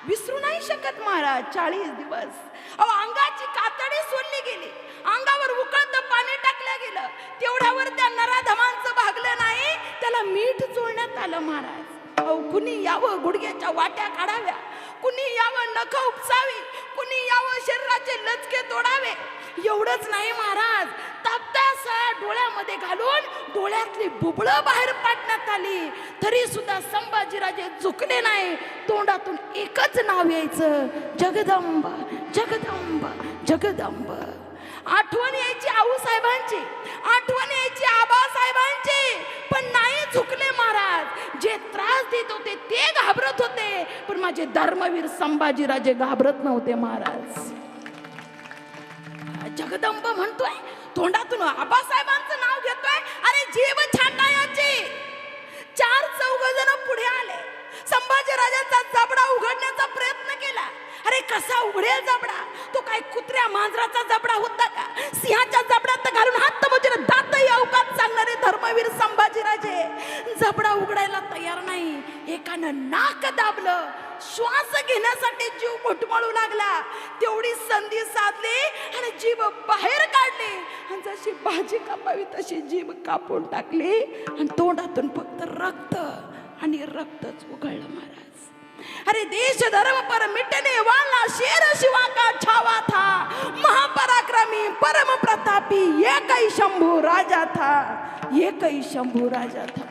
विसरू नाही शकत महाराज 40 दिवस. अहो अंगाची कातडी सोडली गेली, अंगावर उकळतं पाणी टाकलं गेलं, तेवढ्यावर त्या नराधमांचं भागलं नाही, त्याला मीठ चोळण्यात आलं महाराज. अहो कुणी यावं गुडघ्याच्या वाट्या काढाव्या, कुणी यावं नख उपसावी, कुणी यावं शरीराचे लचके तोडावे. एवढंच नाही महाराज, तापत्या डोळ्यामध्ये घालून डोळ्यातली बुबळं बाहेर पाडण्यात आली, तरी सुद्धा संभाजीराजे झुकले नाही. तोंडातून एकच नाव यायचं, जगदंब जगदंब जगदंब. आठवण यायची आऊसाहेबांची, आठवण यायची आबासाहेबांची, पण नाही झुकले महाराज. जे त्रास देत होते ते घाबरत होते, पण माझे धर्मवीर संभाजीराजे घाबरत नव्हते महाराज. जगदंब म्हणतोय, तोंडातून आबासाहेबांचं नाव घेतोय. अरे जीव छाटायाचे 4-4 जण पुढे आले, संभाजीराजांचा जबडा उघडण्याचा प्रयत्न केला. अरे कसा उघडेल जबडा? तो काय कुत्र्या मांजराचा जबडा होता का? सिंहाच्या जबड्यात घालून हात मोजून दातही अवकात सांगणारे धर्मवीर संभाजीराजे जबडा उघडायला तयार नाही. एकानं नाक दाबलं, श्वास घेण्यासाठी जीव घुटमळू लागला. तेवढी संधी साधली आणि जीभ बाहेर काढली, आणि जशी भाजी कापावी तशी जीभ कापून टाकली, आणि तोंडातून फक्त रक्त आणि रक्तच उघडलं महाराज. अरे देश धर्म पर मिटने वाला शेर शिवा का छावा था, महापराक्रमी परम प्रतापी एकही शंभू राजा था, एकही शंभू राजा था.